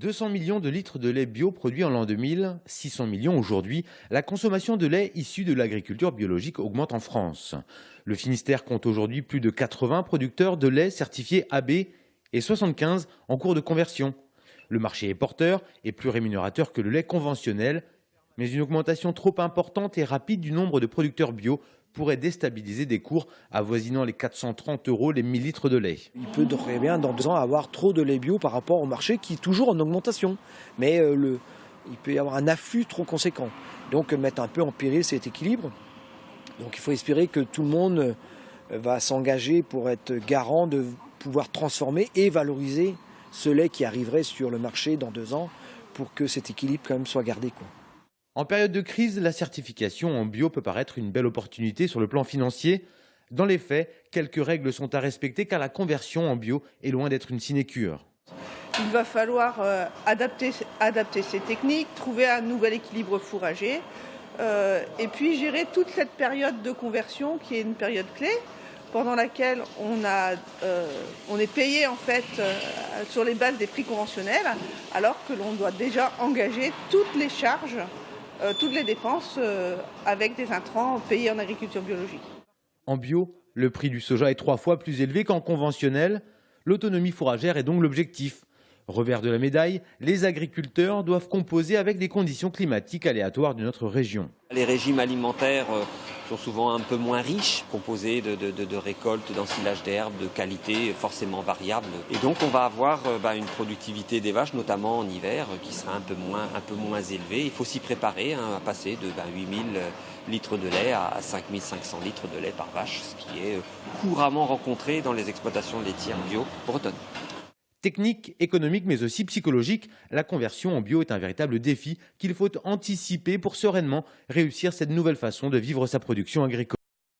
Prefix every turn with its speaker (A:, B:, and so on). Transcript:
A: 200 millions de litres de lait bio produits en l'an 2000, 600 millions aujourd'hui. La consommation de lait issu de l'agriculture biologique augmente en France. Le Finistère compte aujourd'hui plus de 80 producteurs de lait certifiés AB et 75 en cours de conversion. Le marché est porteur et plus rémunérateur que le lait conventionnel, mais une augmentation trop importante et rapide du nombre de producteurs bio pourrait déstabiliser des cours avoisinant les 430 € les 1000 litres de lait.
B: Il peut très bien dans 2 ans avoir trop de lait bio par rapport au marché qui est toujours en augmentation. Mais il peut y avoir un afflux trop conséquent. Donc mettre un peu en péril cet équilibre. Donc il faut espérer que tout le monde va s'engager pour être garant de pouvoir transformer et valoriser ce lait qui arriverait sur le marché dans 2 ans pour que cet équilibre quand même soit gardé, quoi.
A: En période de crise, la certification en bio peut paraître une belle opportunité sur le plan financier. Dans les faits, quelques règles sont à respecter car la conversion en bio est loin d'être une sinécure.
C: Il va falloir adapter ces techniques, trouver un nouvel équilibre fourrager et puis gérer toute cette période de conversion qui est une période clé pendant laquelle on est payé en fait sur les bases des prix conventionnels alors que l'on doit déjà engager toutes les charges, toutes les dépenses avec des intrants payés en agriculture biologique.
A: En bio, le prix du soja est 3 fois plus élevé qu'en conventionnel. L'autonomie fourragère est donc l'objectif. Revers de la médaille, les agriculteurs doivent composer avec des conditions climatiques aléatoires de notre région.
D: Les régimes alimentaires sont souvent un peu moins riches, composés de récoltes, d'ensilage d'herbes, de qualité forcément variables. Et donc on va avoir une productivité des vaches, notamment en hiver, qui sera un peu moins élevée. Il faut s'y préparer à passer de 8000 litres de lait à 5500 litres de lait par vache, ce qui est couramment rencontré dans les exploitations laitières bio bretonnes.
A: Technique, économique, mais aussi psychologique, la conversion en bio est un véritable défi qu'il faut anticiper pour sereinement réussir cette nouvelle façon de vivre sa production agricole.